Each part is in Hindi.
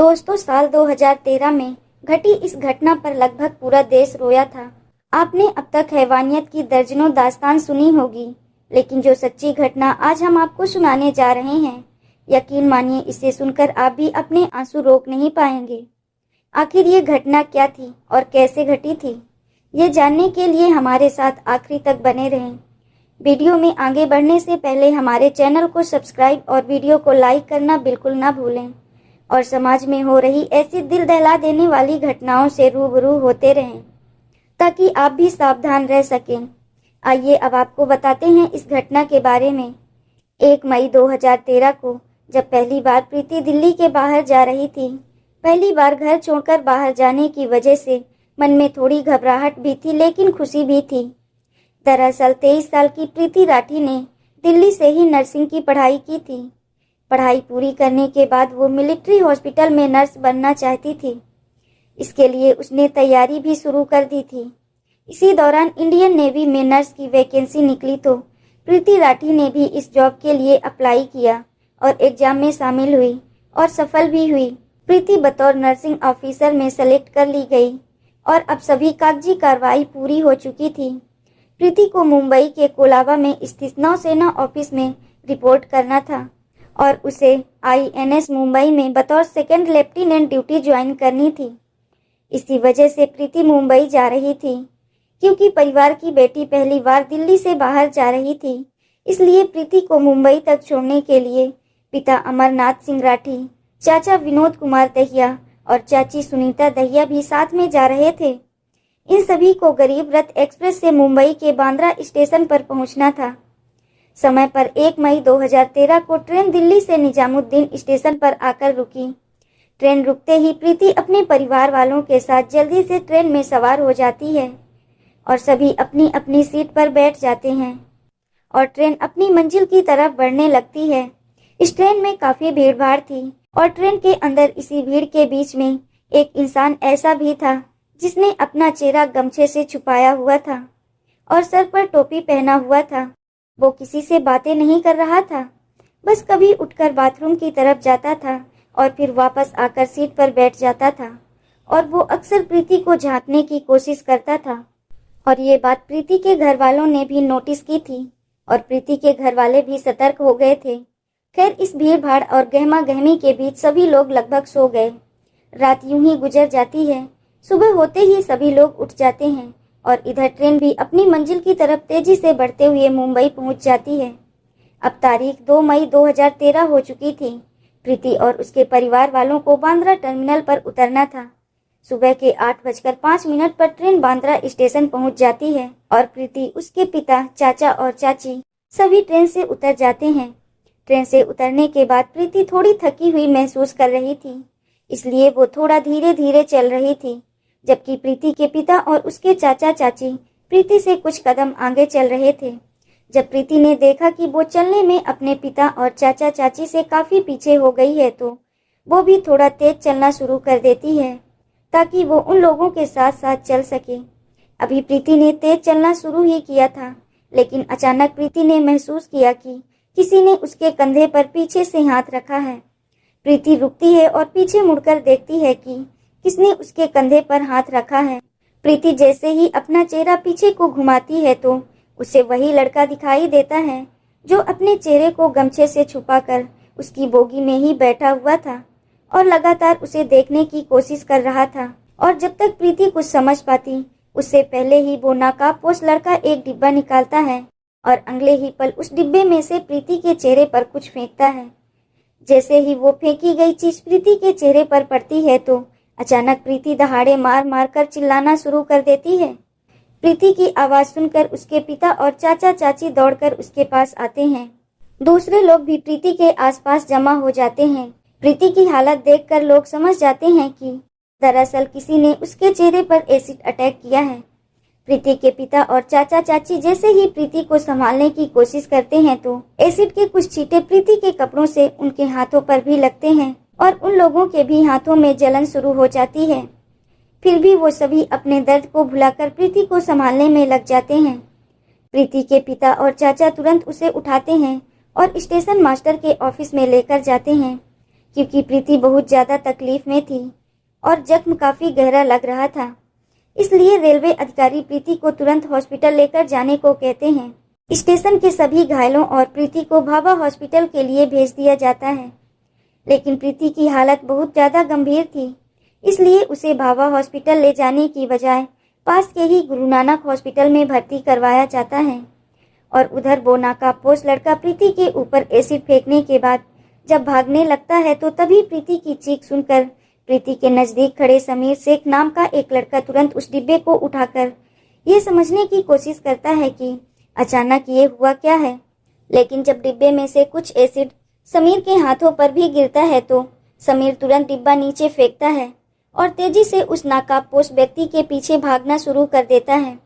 दोस्तों, साल 2013 में घटी इस घटना पर लगभग पूरा देश रोया था। आपने अब तक हैवानियत की दर्जनों दास्तान सुनी होगी, लेकिन जो सच्ची घटना आज हम आपको सुनाने जा रहे हैं, यकीन मानिए इसे सुनकर आप भी अपने आंसू रोक नहीं पाएंगे। आखिर ये घटना क्या थी और कैसे घटी थी, ये जानने के लिए हमारे साथ आखिरी तक बने रहें। वीडियो में आगे बढ़ने से पहले हमारे चैनल को सब्सक्राइब और वीडियो को लाइक करना बिल्कुल ना भूलें और समाज में हो रही ऐसी दिल दहला देने वाली घटनाओं से रूबरू होते रहें ताकि आप भी सावधान रह सकें। आइए अब आपको बताते हैं इस घटना के बारे में। 1 मई 2013 को जब पहली बार प्रीति दिल्ली के बाहर जा रही थी, पहली बार घर छोड़कर बाहर जाने की वजह से मन में थोड़ी घबराहट भी थी, लेकिन खुशी भी थी। दरअसल 23 साल की प्रीति राठी ने दिल्ली से ही नर्सिंग की पढ़ाई की थी। पढ़ाई पूरी करने के बाद वो मिलिट्री हॉस्पिटल में नर्स बनना चाहती थी। इसके लिए उसने तैयारी भी शुरू कर दी थी। इसी दौरान इंडियन नेवी में नर्स की वैकेंसी निकली तो प्रीति राठी ने भी इस जॉब के लिए अप्लाई किया और एग्जाम में शामिल हुई और सफल भी हुई। प्रीति बतौर नर्सिंग ऑफिसर में सेलेक्ट कर ली गई और अब सभी कागजी कार्रवाई पूरी हो चुकी थी। प्रीति को मुंबई के कोलाबा में स्थित नौसेना ऑफिस में रिपोर्ट करना था और उसे INS मुंबई में बतौर सेकंड लेफ्टिनेंट ड्यूटी ज्वाइन करनी थी। इसी वजह से प्रीति मुंबई जा रही थी। क्योंकि परिवार की बेटी पहली बार दिल्ली से बाहर जा रही थी, इसलिए प्रीति को मुंबई तक छोड़ने के लिए पिता अमरनाथ सिंह राठी, चाचा विनोद कुमार दहिया और चाची सुनीता दहिया भी साथ में जा रहे थे। इन सभी को गरीब रथ एक्सप्रेस से मुंबई के बांद्रा स्टेशन पर पहुंचना था। समय पर 1 मई 2013 को ट्रेन दिल्ली से निजामुद्दीन स्टेशन पर आकर रुकी। ट्रेन रुकते ही प्रीति अपने परिवार वालों के साथ जल्दी से ट्रेन में सवार हो जाती है और सभी अपनी अपनी सीट पर बैठ जाते हैं और ट्रेन अपनी मंजिल की तरफ बढ़ने लगती है। इस ट्रेन में काफी भीड़ भाड़ थी और ट्रेन के अंदर इसी भीड़ के बीच में एक इंसान ऐसा भी था जिसने अपना चेहरा गमछे से छुपाया हुआ था और सर पर टोपी पहना हुआ था। वो किसी से बातें नहीं कर रहा था, बस कभी उठकर बाथरूम की तरफ जाता था और फिर वापस आकर सीट पर बैठ जाता था और वो अक्सर प्रीति को झांकने की कोशिश करता था। और ये बात प्रीति के घर वालों ने भी नोटिस की थी और प्रीति के घर वाले भी सतर्क हो गए थे। खैर, इस भीड़ भाड़ और गहमा गहमी के बीच सभी लोग लगभग सो गए। रात यूं ही गुजर जाती है। सुबह होते ही सभी लोग उठ जाते हैं और इधर ट्रेन भी अपनी मंजिल की तरफ तेजी से बढ़ते हुए मुंबई पहुंच जाती है। अब तारीख 2 मई 2013 हो चुकी थी। प्रीति और उसके परिवार वालों को बांद्रा टर्मिनल पर उतरना था। सुबह के 8:05 पर ट्रेन बांद्रा स्टेशन पहुंच जाती है और प्रीति, उसके पिता, चाचा और चाची सभी ट्रेन से उतर जाते हैं। ट्रेन से उतरने के बाद प्रीति थोड़ी थकी हुई महसूस कर रही थी, इसलिए वो थोड़ा धीरे धीरे चल रही थी, जबकि प्रीति के पिता और उसके चाचा चाची प्रीति से कुछ कदम आगे चल रहे थे। जब प्रीति ने देखा कि वो चलने में अपने पिता और चाचा चाची से काफी पीछे हो गई है तो वो भी थोड़ा तेज चलना शुरू कर देती है ताकि वो उन लोगों के साथ साथ चल सके। अभी प्रीति ने तेज चलना शुरू ही किया था, लेकिन अचानक प्रीति ने महसूस किया कि किसी ने उसके कंधे पर पीछे से हाथ रखा है। प्रीति रुकती है और पीछे मुड़कर देखती है कि किसने उसके कंधे पर हाथ रखा है। प्रीति जैसे ही अपना चेहरा पीछे को घुमाती है तो उसे वही लड़का दिखाई देता है जो अपने चेहरे को गमछे से छुपाकर उसकी बोगी में ही बैठा हुआ था और लगातार उसे देखने की कोशिश कर रहा था। और जब तक प्रीति कुछ समझ पाती, उससे पहले ही वो नकाबपोश लड़का एक डिब्बा निकालता है और अगले ही पल उस डिब्बे में से प्रीति के चेहरे पर कुछ फेंकता है। जैसे ही वो फेंकी गई चीज प्रीति के चेहरे पर पड़ती है तो अचानक प्रीति दहाड़े मार मार कर चिल्लाना शुरू कर देती है। प्रीति की आवाज सुनकर उसके पिता और चाचा चाची दौड़कर उसके पास आते हैं। दूसरे लोग भी प्रीति के आसपास जमा हो जाते हैं। प्रीति की हालत देखकर लोग समझ जाते हैं कि दरअसल किसी ने उसके चेहरे पर एसिड अटैक किया है। प्रीति के पिता और चाचा चाची जैसे ही प्रीति को संभालने की कोशिश करते हैं तो एसिड के कुछ छींटे प्रीति के कपड़ों से उनके हाथों पर भी लगते हैं और उन लोगों के भी हाथों में जलन शुरू हो जाती है। फिर भी वो सभी अपने दर्द को भुलाकर प्रीति को संभालने में लग जाते हैं। प्रीति के पिता और चाचा तुरंत उसे उठाते हैं और स्टेशन मास्टर के ऑफिस में लेकर जाते हैं। क्योंकि प्रीति बहुत ज्यादा तकलीफ में थी और जख्म काफी गहरा लग रहा था। इसलिए रेलवे अधिकारी प्रीति को तुरंत हॉस्पिटल लेकर जाने को कहते हैं। स्टेशन के सभी घायलों और प्रीति को भाभा हॉस्पिटल के लिए भेज दिया जाता है, लेकिन प्रीति की हालत बहुत ज्यादा गंभीर थी, इसलिए उसे भाभा हॉस्पिटल ले जाने की बजाय पास के ही गुरु नानक हॉस्पिटल में भर्ती करवाया जाता है। और उधर वो नाकाबपोश लड़का प्रीति के ऊपर एसिड फेंकने के बाद जब भागने लगता है तो तभी प्रीति की चीख सुनकर प्रीति के नजदीक खड़े समीर शेख नाम का एक लड़का तुरंत उस डिब्बे को उठाकर ये समझने की कोशिश करता है कि अचानक ये हुआ क्या है। लेकिन जब डिब्बे में से कुछ एसिड समीर के हाथों पर भी गिरता है तो समीर तुरंत डिब्बा नीचे फेंकता है और तेजी से उस नाकाबपोश व्यक्ति के पीछे भागना शुरू कर देता है।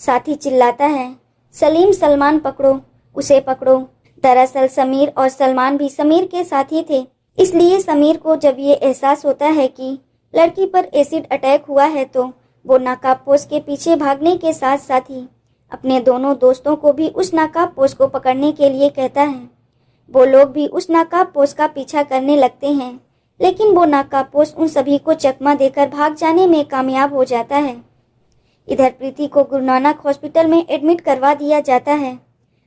साथ ही चिल्लाता है, सलीम, सलमान पकड़ो, उसे पकड़ो। दरअसल समीर और सलमान भी समीर के साथी थे, इसलिए समीर को जब ये एहसास होता है कि लड़की पर एसिड अटैक हुआ है तो वो नाकाबपोश के पीछे भागने के साथ साथ ही अपने दोनों दोस्तों को भी उस नाकाबपोश को पकड़ने के लिए कहता है। वो लोग भी उस नाकाबपोश का पीछा करने लगते हैं, लेकिन वो नाकाबपोश उन सभी को चकमा देकर भाग जाने में कामयाब हो जाता है। इधर प्रीति को गुरु नानक हॉस्पिटल में एडमिट करवा दिया जाता है,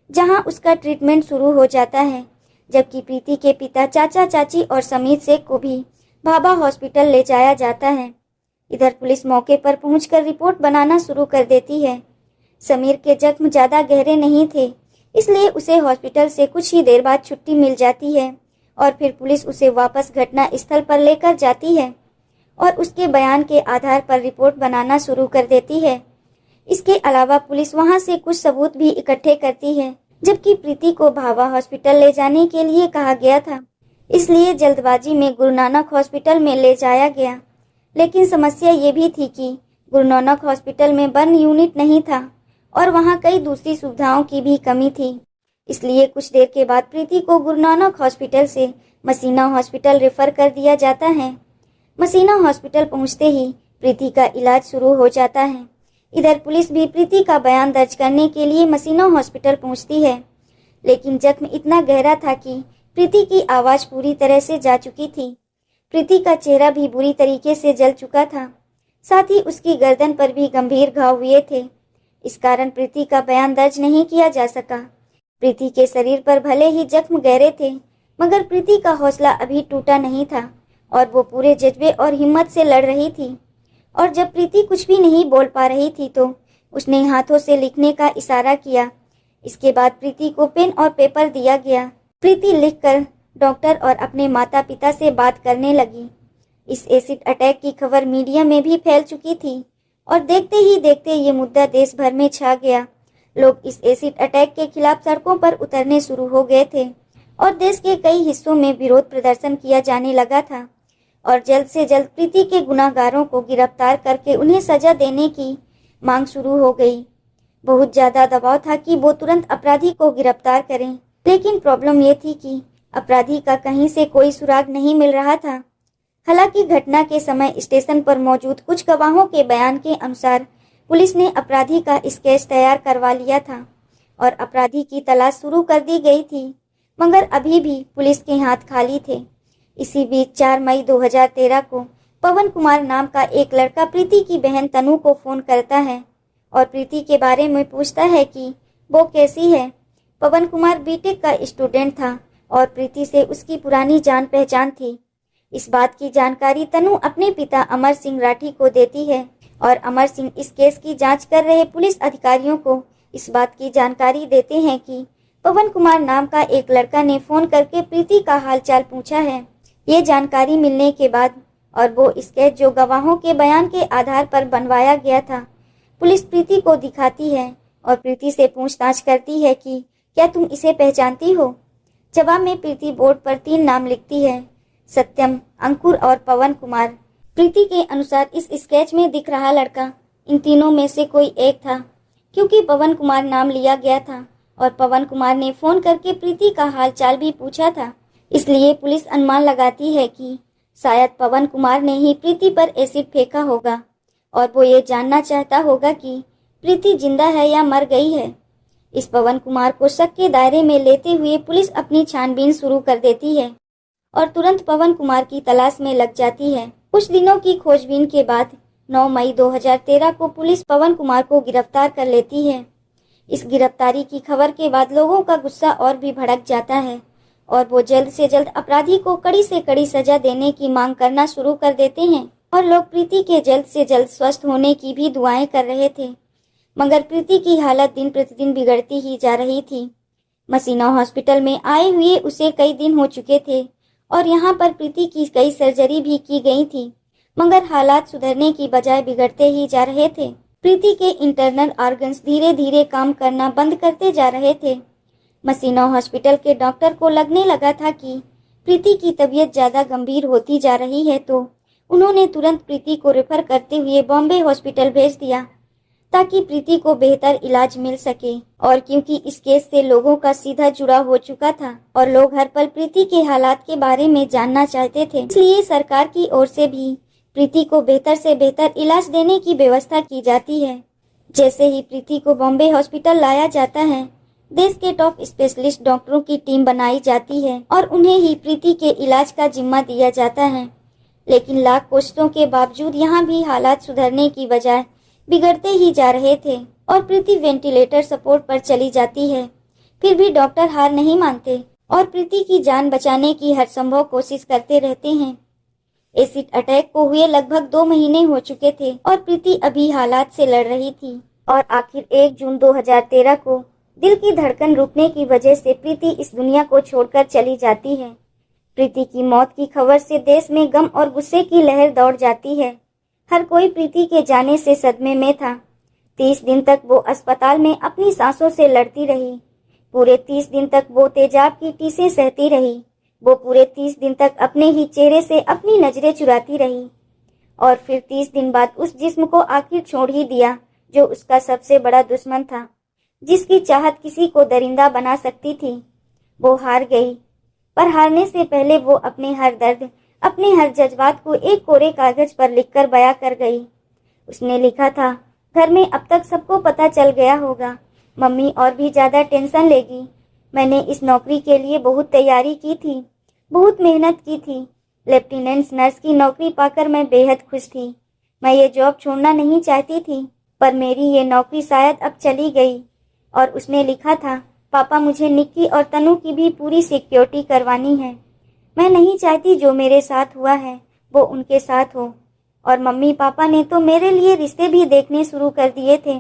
जहां उसका ट्रीटमेंट शुरू हो जाता है, जबकि प्रीति के पिता, चाचा चाची और समीर शेख को भी भाभा हॉस्पिटल ले जाया जाता है। इधर पुलिस मौके पर पहुंचकर रिपोर्ट बनाना शुरू कर देती है। समीर के जख्म ज्यादा गहरे नहीं थे, इसलिए उसे हॉस्पिटल से कुछ ही देर बाद छुट्टी मिल जाती है और फिर पुलिस उसे वापस घटना स्थल पर लेकर जाती है और उसके बयान के आधार पर रिपोर्ट बनाना शुरू कर देती है। इसके अलावा पुलिस वहां से कुछ सबूत भी इकट्ठे करती है, जबकि प्रीति को भाभा हॉस्पिटल ले जाने के लिए कहा गया था, इसलिए जल्दबाजी में गुरु नानक हॉस्पिटल में ले जाया गया। लेकिन समस्या ये भी थी कि गुरु नानक हॉस्पिटल में बर्न यूनिट नहीं था और वहाँ कई दूसरी सुविधाओं की भी कमी थी। इसलिए कुछ देर के बाद प्रीति को गुरु नानक हॉस्पिटल से मसीना हॉस्पिटल रेफर कर दिया जाता है। मसीना हॉस्पिटल पहुंचते ही प्रीति का इलाज शुरू हो जाता है। इधर पुलिस भी प्रीति का बयान दर्ज करने के लिए मसीना हॉस्पिटल पहुंचती है, लेकिन जख्म इतना गहरा था कि प्रीति की आवाज पूरी तरह से जा चुकी थी। प्रीति का चेहरा भी बुरी तरीके से जल चुका था, साथ ही उसकी गर्दन पर भी गंभीर घाव हुए थे। इस कारण प्रीति का बयान दर्ज नहीं किया जा सका। प्रीति के शरीर पर भले ही जख्म गहरे थे, मगर प्रीति का हौसला अभी टूटा नहीं था और वो पूरे जज्बे और हिम्मत से लड़ रही थी। और जब प्रीति कुछ भी नहीं बोल पा रही थी तो उसने हाथों से लिखने का इशारा किया। इसके बाद प्रीति को पेन और पेपर दिया गया। प्रीति लिखकर डॉक्टर और अपने माता पिता से बात करने लगी। इस एसिड अटैक की खबर मीडिया में भी फैल चुकी थी और देखते ही देखते ये मुद्दा देश भर में छा गया। लोग इस एसिड अटैक के खिलाफ सड़कों पर उतरने शुरू हो गए थे और देश के कई हिस्सों में विरोध प्रदर्शन किया जाने लगा था और जल्द से जल्द प्रीति के गुनाहगारों को गिरफ्तार करके उन्हें सजा देने की मांग शुरू हो गई। बहुत ज्यादा दबाव था कि वो तुरंत अपराधी को गिरफ्तार करें, लेकिन प्रॉब्लम ये थी कि अपराधी का कहीं से कोई सुराग नहीं मिल रहा था। हालांकि घटना के समय स्टेशन पर मौजूद कुछ गवाहों के बयान के अनुसार पुलिस ने अपराधी का स्केच तैयार करवा लिया था और अपराधी की तलाश शुरू कर दी गई थी, मगर अभी भी पुलिस के हाथ खाली थे। इसी बीच 4 मई 2013 को पवन कुमार नाम का एक लड़का प्रीति की बहन तनु को फोन करता है और प्रीति के बारे में पूछता है कि वो कैसी है। पवन कुमार बीटेक का स्टूडेंट था और प्रीति से उसकी पुरानी जान पहचान थी। इस बात की जानकारी तनु अपने पिता अमर सिंह राठी को देती है और अमर सिंह इस केस की जांच कर रहे पुलिस अधिकारियों को इस बात की जानकारी देते हैं कि पवन कुमार नाम का एक लड़का ने फोन करके प्रीति का हालचाल पूछा है। ये जानकारी मिलने के बाद और वो स्केच जो गवाहों के बयान के आधार पर बनवाया गया था, पुलिस प्रीति को दिखाती है और प्रीति से पूछताछ करती है कि क्या तुम इसे पहचानती हो। जवाब में प्रीति बोर्ड पर 3 नाम लिखती है, सत्यम, अंकुर और पवन कुमार। प्रीति के अनुसार इस स्केच में दिख रहा लड़का इन तीनों में से कोई एक था, क्योंकि पवन कुमार नाम लिया गया था और पवन कुमार ने फोन करके प्रीति का हालचाल भी पूछा था। इसलिए पुलिस अनुमान लगाती है कि शायद पवन कुमार ने ही प्रीति पर एसिड फेंका होगा और वो ये जानना चाहता होगा कि प्रीति जिंदा है या मर गई है। इस पवन कुमार को शक के दायरे में लेते हुए पुलिस अपनी छानबीन शुरू कर देती है और तुरंत पवन कुमार की तलाश में लग जाती है। कुछ दिनों की खोजबीन के बाद 9 मई 2013 को पुलिस पवन कुमार को गिरफ्तार कर लेती है। इस गिरफ्तारी की खबर के बाद लोगों का गुस्सा और भी भड़क जाता है और वो जल्द से जल्द अपराधी को कड़ी से कड़ी सजा देने की मांग करना शुरू कर देते हैं और लोग प्रीति के जल्द से जल्द स्वस्थ होने की भी दुआएं कर रहे थे। मगर प्रीति की हालत दिन प्रतिदिन बिगड़ती ही जा रही थी। मसीना हॉस्पिटल में आए हुए उसे कई दिन हो चुके थे और यहाँ पर प्रीति की कई सर्जरी भी की गई थी, मगर हालात सुधरने की बजाय बिगड़ते ही जा रहे थे। प्रीति के इंटरनल ऑर्गन्स धीरे धीरे काम करना बंद करते जा रहे थे। मसीना हॉस्पिटल के डॉक्टर को लगने लगा था कि प्रीति की तबीयत ज्यादा गंभीर होती जा रही है, तो उन्होंने तुरंत प्रीति को रेफर करते हुए बॉम्बे हॉस्पिटल भेज दिया ताकि प्रीति को बेहतर इलाज मिल सके। और क्योंकि इस केस से लोगों का सीधा जुड़ा हो चुका था और लोग हर पल प्रीति के हालात के बारे में जानना चाहते थे, इसलिए सरकार की ओर से भी प्रीति को बेहतर से बेहतर इलाज देने की व्यवस्था की जाती है। जैसे ही प्रीति को बॉम्बे हॉस्पिटल लाया जाता है, देश के टॉप स्पेशलिस्ट डॉक्टरों की टीम बनाई जाती है और उन्हें ही प्रीति के इलाज का जिम्मा दिया जाता है। लेकिन लाख कोशिशों के बावजूद यहाँ भी हालात सुधरने की बजाय बिगड़ते ही जा रहे थे और प्रीति वेंटिलेटर सपोर्ट पर चली जाती है। फिर भी डॉक्टर हार नहीं मानते और प्रीति की जान बचाने की हर संभव कोशिश करते रहते हैं। एसिड अटैक को हुए लगभग 2 महीने हो चुके थे और प्रीति अभी हालात से लड़ रही थी और आखिर 1 जून 2013 को दिल की धड़कन रुकने की वजह से प्रीति इस दुनिया को छोड़कर चली जाती है। प्रीति की मौत की खबर से देश में गम और गुस्से की लहर दौड़ जाती है। हर कोई प्रीति के जाने से सदमे में था। 30 दिन तक वो अस्पताल में अपनी सांसों से लड़ती रही। पूरे 30 दिन तक वो तेजाब की टीसें सहती रही। वो पूरे 30 दिन तक अपने ही चेहरे से अपनी नजरें चुराती रही और फिर 30 दिन बाद उस जिस्म को आखिर छोड़ ही दिया जो उसका सबसे बड़ा दुश्मन था, जिसकी चाहत किसी को दरिंदा बना सकती थी। वो हार गई, पर हारने से पहले वो अपने हर दर्द, अपने हर जज्बात को एक कोरे कागज पर लिखकर बयां कर गई। उसने लिखा था, घर में अब तक सबको पता चल गया होगा, मम्मी और भी ज्यादा टेंशन लेगी। मैंने इस नौकरी के लिए बहुत तैयारी की थी, बहुत मेहनत की थी। लेफ्टिनेंट नर्स की नौकरी पाकर मैं बेहद खुश थी। मैं ये जॉब छोड़ना नहीं चाहती थी, पर मेरी ये नौकरी शायद अब चली गई। और उसने लिखा था, पापा मुझे निक्की और तनु की भी पूरी सिक्योरिटी करवानी है। मैं नहीं चाहती जो मेरे साथ हुआ है वो उनके साथ हो। और मम्मी पापा ने तो मेरे लिए रिश्ते भी देखने शुरू कर दिए थे,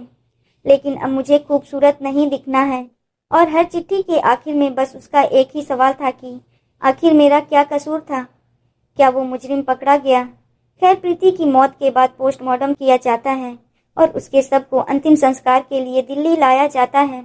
लेकिन अब मुझे खूबसूरत नहीं दिखना है। और हर चिट्ठी के आखिर में बस उसका एक ही सवाल था कि आखिर मेरा क्या कसूर था, क्या वो मुजरिम पकड़ा गया। खैर, प्रीति की मौत के बाद पोस्टमार्टम किया जाता है और उसके शव को अंतिम संस्कार के लिए दिल्ली लाया जाता है।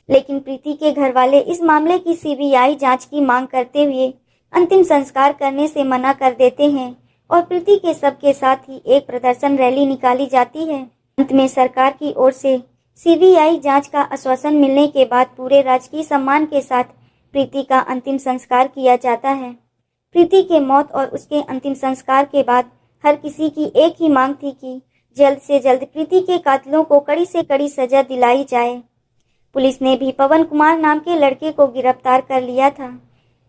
लेकिन प्रीति के घर वाले इस मामले की सीबीआई जांच की मांग करते हुए अंतिम संस्कार करने से मना कर देते हैं और प्रीति के शव के साथ ही एक प्रदर्शन रैली निकाली जाती है। अंत में सरकार की ओर से सीबीआई जांच का आश्वासन मिलने के बाद पूरे राजकीय सम्मान के साथ प्रीति का अंतिम संस्कार किया जाता है। प्रीति के मौत और उसके अंतिम संस्कार के बाद हर किसी की एक ही मांग थी कि जल्द से जल्द प्रीति के कातिलों को कड़ी से कड़ी सजा दिलाई जाए। पुलिस ने भी पवन कुमार नाम के लड़के को गिरफ्तार कर लिया था,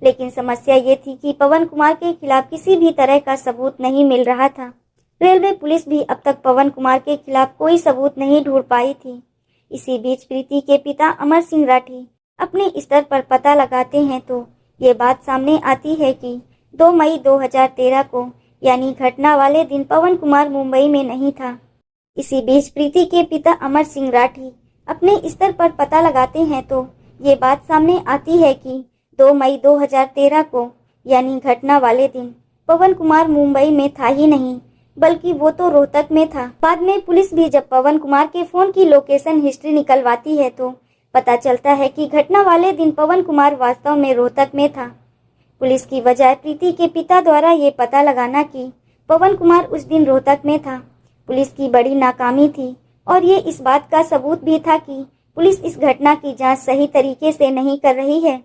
लेकिन समस्या ये थी कि पवन कुमार के खिलाफ किसी भी तरह का सबूत नहीं मिल रहा था। रेलवे पुलिस भी अब तक पवन कुमार के खिलाफ कोई सबूत नहीं ढूंढ पाई थी। इसी बीच प्रीति के पिता अमर सिंह राठी अपने स्तर पर पता लगाते हैं तो ये बात सामने आती है कि 2 मई 2013 को, यानी घटना वाले दिन, पवन कुमार मुंबई में नहीं था। इसी बीच प्रीति के पिता अमर सिंह राठी अपने स्तर पर पता लगाते हैं तो ये बात सामने आती है कि 2 मई 2013 को, यानी घटना वाले दिन, पवन कुमार मुंबई में था ही नहीं, बल्कि वो तो रोहतक में था। बाद में पुलिस भी जब पवन कुमार के फोन की लोकेशन हिस्ट्री निकलवाती है तो पता चलता है कि घटना वाले दिन पवन कुमार वास्तव में रोहतक में था। पुलिस की बजाय प्रीति के पिता द्वारा ये पता लगाना कि पवन कुमार उस दिन रोहतक में था, पुलिस की बड़ी नाकामी थी। और ये इस बात का सबूत भी था कि पुलिस इस घटना की जांच सही तरीके से नहीं कर रही है।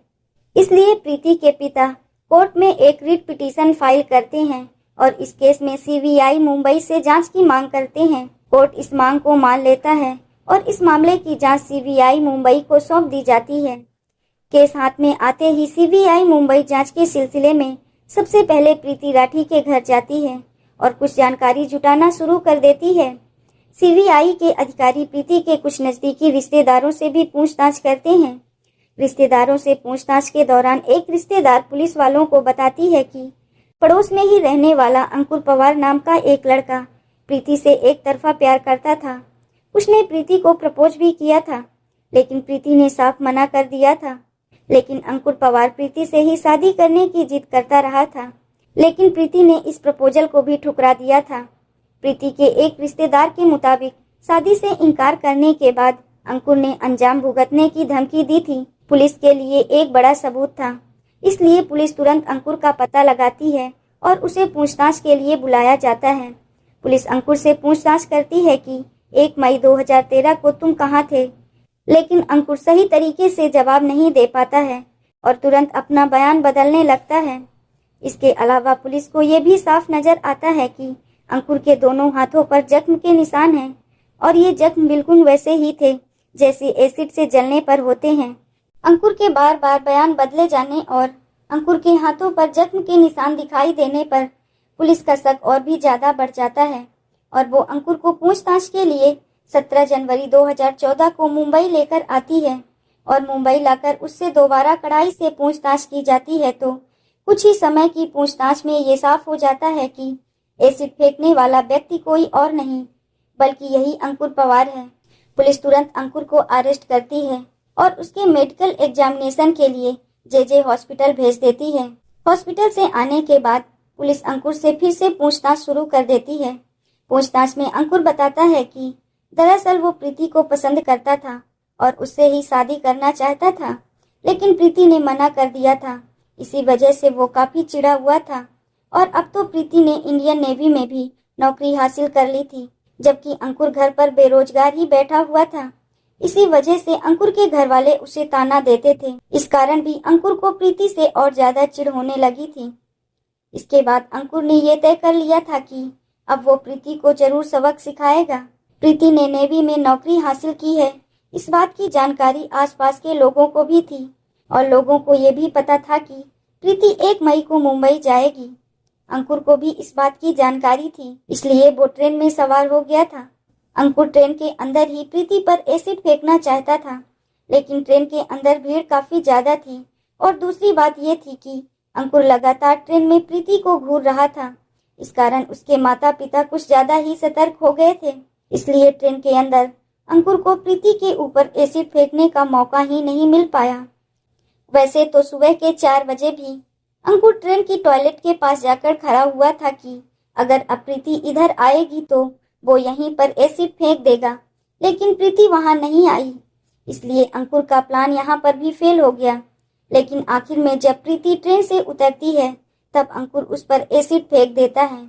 इसलिए प्रीति के पिता कोर्ट में एक रिट पिटीशन फाइल करते हैं और इस केस में सीबीआई मुंबई से जांच की मांग करते हैं। कोर्ट इस मांग को मान लेता है और इस मामले की जांच सीबीआई मुंबई को सौंप दी जाती है। केस हाथ में आते ही सीबीआई मुंबई जांच के सिलसिले में सबसे पहले प्रीति राठी के घर जाती है और कुछ जानकारी जुटाना शुरू कर देती है। सीबीआई के अधिकारी प्रीति के कुछ नजदीकी रिश्तेदारों से भी पूछताछ करते हैं। रिश्तेदारों से पूछताछ के दौरान एक रिश्तेदार पुलिस वालों को बताती है कि पड़ोस में ही रहने वाला अंकुर पवार नाम का एक लड़का प्रीति से एक तरफा प्यार करता था। उसने प्रीति को प्रपोज भी किया था, लेकिन प्रीति ने साफ मना कर दिया था। लेकिन अंकुर पवार प्रीति से ही शादी करने की जिद करता रहा था, लेकिन प्रीति ने इस प्रपोजल को भी ठुकरा दिया था। प्रीति के एक रिश्तेदार के मुताबिक शादी से इनकार करने के बाद अंकुर ने अंजाम भुगतने की धमकी दी थी। पुलिस के लिए एक बड़ा सबूत था, इसलिए पुलिस तुरंत अंकुर का पता लगाती है और उसे पूछताछ के लिए बुलाया जाता है। पुलिस अंकुर से पूछताछ करती है कि 1 मई 2013 को तुम कहाँ थे, लेकिन अंकुर सही तरीके से जवाब नहीं दे पाता है और तुरंत अपना बयान बदलने लगता है। इसके अलावा पुलिस को ये भी साफ नजर आता है कि अंकुर के दोनों हाथों पर जख्म के निशान हैं और ये जख्म बिल्कुल वैसे ही थे जैसे एसिड से जलने पर होते हैं। अंकुर के बार बार बयान बदले जाने और अंकुर के हाथों पर जख्म के निशान दिखाई देने पर पुलिस का शक और भी ज्यादा बढ़ जाता है और वो अंकुर को पूछताछ के लिए 17 जनवरी 2014 को मुंबई लेकर आती है और मुंबई लाकर उससे दोबारा कड़ाई से पूछताछ की जाती है। तो कुछ ही समय की पूछताछ में ये साफ हो जाता है कि एसिड फेंकने वाला व्यक्ति कोई और नहीं बल्कि यही अंकुर पवार है। पुलिस तुरंत अंकुर को अरेस्ट करती है और उसके मेडिकल एग्जामिनेशन के लिए जे हॉस्पिटल भेज देती है। हॉस्पिटल से आने के बाद पुलिस अंकुर से फिर से पूछताछ शुरू कर देती है। पूछताछ में अंकुर बताता है कि दरअसल वो प्रीति को पसंद करता था और उससे ही शादी करना चाहता था, लेकिन प्रीति ने मना कर दिया था। इसी वजह से वो काफी चिढ़ा हुआ था और अब तो प्रीति ने इंडियन नेवी में भी नौकरी हासिल कर ली थी, जबकि अंकुर घर पर बेरोजगार ही बैठा हुआ था। इसी वजह से अंकुर के घर वाले उसे ताना देते थे। इस कारण भी अंकुर को प्रीति से और ज्यादा चिढ़ होने लगी थी। इसके बाद अंकुर ने ये तय कर लिया था कि अब वो प्रीति को जरूर सबक सिखाएगा। प्रीति ने नेवी में नौकरी हासिल की है, इस बात की जानकारी आसपास के लोगों को भी थी और लोगों को ये भी पता था कि प्रीति 1 मई को मुंबई जाएगी। अंकुर को भी इस बात की जानकारी थी, इसलिए वो ट्रेन में सवार हो गया था। अंकुर ट्रेन के अंदर ही प्रीति पर एसिड फेंकना चाहता था, लेकिन ट्रेन के अंदर भीड़ काफी ज्यादा थी और दूसरी बात ये थी कि अंकुर लगातार ट्रेन में प्रीति को घूर रहा था। इस कारण उसके माता पिता कुछ ज्यादा ही सतर्क हो गए थे, इसलिए ट्रेन के अंदर अंकुर को प्रीति के ऊपर एसिड फेंकने का मौका ही नहीं मिल पाया। वैसे तो सुबह के 4 बजे भी अंकुर ट्रेन की टॉयलेट के पास जाकर खड़ा हुआ था कि अगर अब प्रीति इधर आएगी तो वो यहीं पर एसिड फेंक देगा, लेकिन प्रीति वहां नहीं आई, इसलिए अंकुर का प्लान यहाँ पर भी फेल हो गया। लेकिन आखिर में जब प्रीति ट्रेन से उतरती है तब अंकुर उस पर एसिड फेंक देता है।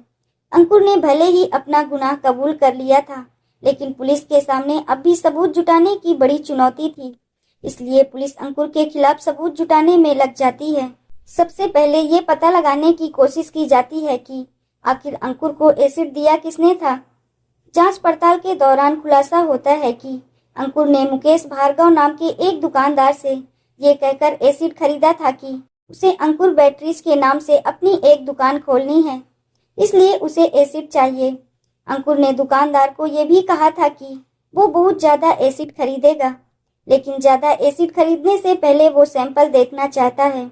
अंकुर ने भले ही अपना गुनाह कबूल कर लिया था, लेकिन पुलिस के सामने अब भी सबूत जुटाने की बड़ी चुनौती थी, इसलिए पुलिस अंकुर के खिलाफ सबूत जुटाने में लग जाती है। सबसे पहले ये पता लगाने की कोशिश की जाती है कि आखिर अंकुर को एसिड दिया किसने था। जांच पड़ताल के दौरान खुलासा होता है कि अंकुर ने मुकेश भार्गव नाम के एक दुकानदार से ये कहकर एसिड खरीदा था कि उसे अंकुर बैटरीज के नाम से अपनी एक दुकान खोलनी है, इसलिए उसे एसिड चाहिए। अंकुर ने दुकानदार को ये भी कहा था कि वो बहुत ज्यादा एसिड खरीदेगा, लेकिन ज्यादा एसिड खरीदने से पहले वो सैंपल देखना चाहता है,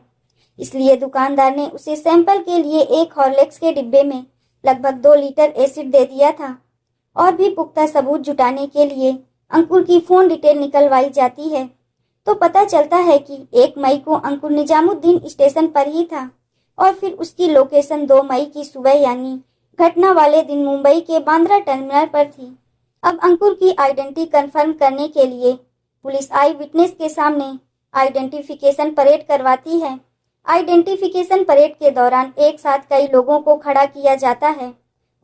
इसलिए दुकानदार ने उसे सैंपल के लिए एक हॉर्लिक्स के डिब्बे में लगभग 2 लीटर एसिड दे दिया था। और भी पुख्ता सबूत जुटाने के लिए अंकुर की फोन डिटेल निकलवाई जाती है, तो पता चलता है कि 1 मई को अंकुर निजामुद्दीन स्टेशन पर ही था और फिर उसकी लोकेशन 2 मई की सुबह यानी घटना वाले दिन मुंबई के बांद्रा टर्मिनल पर थी। अब अंकुर की आइडेंटिटी कंफर्म करने के लिए पुलिस आई विटनेस के सामने आइडेंटिफिकेशन परेड करवाती है। आइडेंटिफिकेशन परेड के दौरान एक साथ कई लोगों को खड़ा किया जाता है,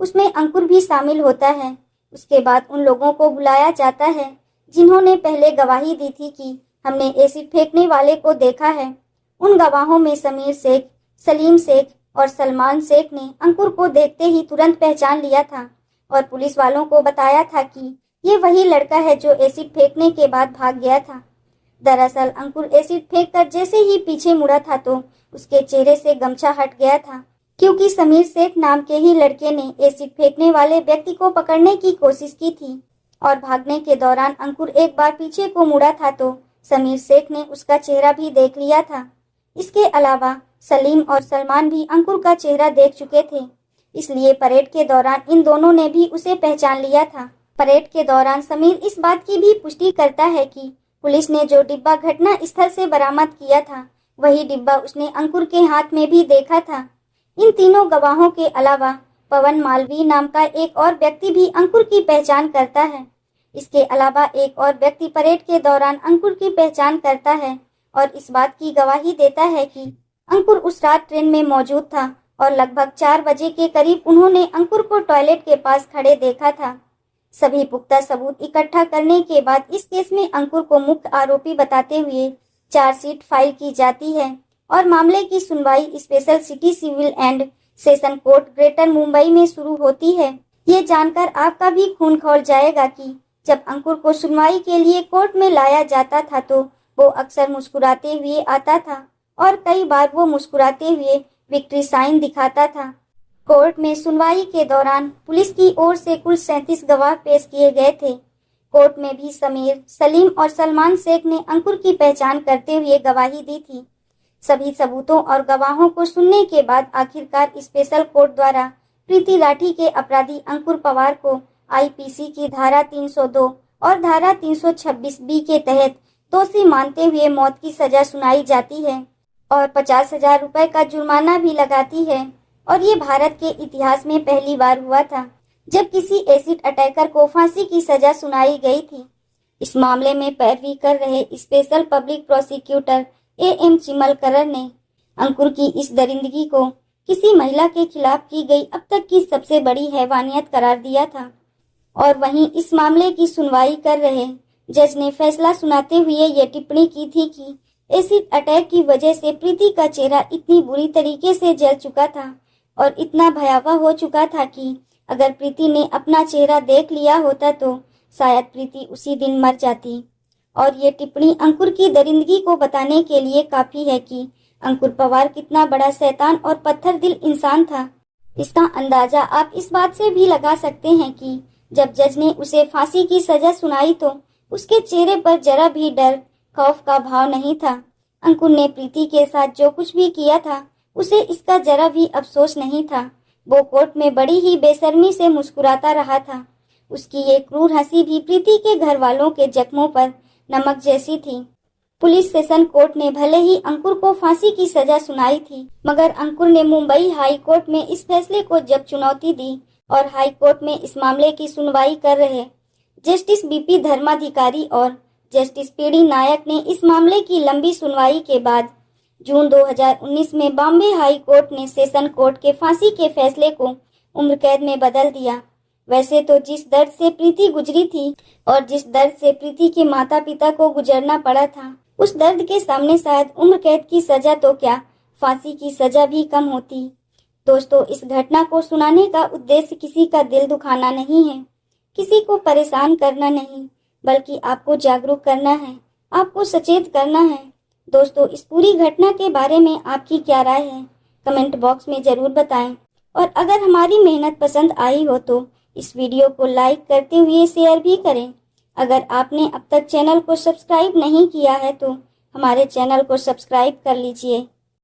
उसमें अंकुर भी शामिल होता है। उसके बाद उन लोगों को बुलाया जाता है जिन्होंने पहले गवाही दी थी कि हमने एसिड फेंकने वाले को देखा है। उन गवाहों में समीर शेख, सलीम शेख और सलमान शेख ने अंकुर को देखते ही तुरंत पहचान लिया था और पुलिस वालों को बताया था कि ये वही लड़का है जो एसिड फेंकने के बाद भाग गया था। दरअसल अंकुर एसिड फेंककर जैसे ही पीछे मुड़ा था तो उसके चेहरे से गमछा हट गया था, क्योंकि समीर शेख नाम के ही लड़के ने एसिड फेंकने वाले व्यक्ति को पकड़ने की कोशिश की थी और भागने के दौरान अंकुर एक बार पीछे को मुड़ा था तो समीर शेख ने उसका चेहरा भी देख लिया था। इसके अलावा सलीम और सलमान भी अंकुर का चेहरा देख चुके थे, इसलिए परेड के दौरान इन दोनों ने भी उसे पहचान लिया था। परेड के दौरान समीर इस बात की भी पुष्टि करता है कि पुलिस ने जो डिब्बा घटना स्थल से बरामद किया था वही डिब्बा उसने अंकुर के हाथ में भी देखा था। इन तीनों गवाहों के अलावा पवन मालवीय नाम का एक और व्यक्ति भी अंकुर की पहचान करता है। इसके अलावा एक और व्यक्ति परेड के दौरान अंकुर की पहचान करता है और इस बात की गवाही देता है कि अंकुर उस रात ट्रेन में मौजूद था और लगभग 4 बजे के करीब उन्होंने अंकुर को टॉयलेट के पास खड़े देखा था। सभी पुख्ता सबूत इकट्ठा करने के बाद इस केस में अंकुर को मुख्य आरोपी बताते हुए चार्जशीट फाइल की जाती है और मामले की सुनवाई special city civil and session court greater Mumbai में शुरू होती है। ये जानकर आपका भी खून खौल जाएगा कि जब अंकुर को सुनवाई के लिए कोर्ट में लाया जाता था तो वो अक्सर मुस्कुराते हुए आता था और कई बार वो मुस्कुराते हुए विक्ट्री साइन दिखाता था। कोर्ट में सुनवाई के दौरान पुलिस की ओर से कुल 37 गवाह पेश किए गए थे। कोर्ट में भी समीर, सलीम और सलमान शेख ने अंकुर की पहचान करते हुए गवाही दी थी। सभी सबूतों और गवाहों को सुनने के बाद आखिरकार स्पेशल कोर्ट द्वारा प्रीति लाठी के अपराधी अंकुर पवार को आईपीसी की धारा 302 और धारा 326 बी के तहत दोषी मानते हुए मौत की सजा सुनाई जाती है और 50,000 रुपए का जुर्माना भी लगाती है। और ये भारत के इतिहास में पहली बार हुआ था जब किसी एसिड अटैकर को फांसी की सजा सुनाई गई थी। इस मामले में पैरवी कर रहे स्पेशल पब्लिक प्रोसिक्यूटर एएम चिमलकर ने अंकुर की इस दरिंदगी को किसी महिला के खिलाफ की गई अब तक की सबसे बड़ी हैवानियत करार दिया था। और वहीं इस मामले की सुनवाई कर रहे जज ने फैसला सुनाते हुए ये टिप्पणी की थी कि एसिड अटैक की वजह से प्रीति का चेहरा इतनी बुरी तरीके से जल चुका था और इतना भयावह हो चुका था कि अगर प्रीति ने अपना चेहरा देख लिया होता तो शायद प्रीति उसी दिन मर जाती। और ये टिप्पणी अंकुर की दरिंदगी को बताने के लिए काफी है कि अंकुर पवार कितना बड़ा शैतान और पत्थर दिल इंसान था। इसका अंदाजा आप इस बात से भी लगा सकते हैं कि जब जज ने उसे फांसी की सजा सुनाई तो उसके चेहरे पर जरा भी डर, खौफ का भाव नहीं था। अंकुर ने प्रीति के साथ जो कुछ भी किया था उसे इसका जरा भी अफसोस नहीं था। वो कोर्ट में बड़ी ही बेशर्मी से मुस्कुराता रहा था। उसकी ये क्रूर हंसी भी प्रीति के घर वालों के जख्मों पर नमक जैसी थी। पुलिस सेशन कोर्ट ने भले ही अंकुर को फांसी की सजा सुनाई थी, मगर अंकुर ने मुंबई हाई कोर्ट में इस फैसले को जब चुनौती दी और हाई कोर्ट में इस मामले की सुनवाई कर रहे जस्टिस बीपी धर्माधिकारी और जस्टिस पीडी नायक ने इस मामले की लंबी सुनवाई के बाद जून 2019 में बॉम्बे हाई कोर्ट ने सेशन कोर्ट के फांसी के फैसले को उम्र कैद में बदल दिया। वैसे तो जिस दर्द से प्रीति गुजरी थी और जिस दर्द से प्रीति के माता पिता को गुजरना पड़ा था, उस दर्द के सामने शायद उम्र कैद की सजा तो क्या, फांसी की सजा भी कम होती। दोस्तों, इस घटना को सुनाने का उद्देश्य किसी का दिल दुखाना नहीं है, किसी को परेशान करना नहीं, बल्कि आपको जागरूक करना है, आपको सचेत करना है। दोस्तों, इस पूरी घटना के बारे में आपकी क्या राय है, कमेंट बॉक्स में जरूर बताएं। और अगर हमारी मेहनत पसंद आई हो तो इस वीडियो को लाइक करते हुए शेयर भी करें। अगर आपने अब तक चैनल को सब्सक्राइब नहीं किया है तो हमारे चैनल को सब्सक्राइब कर लीजिए।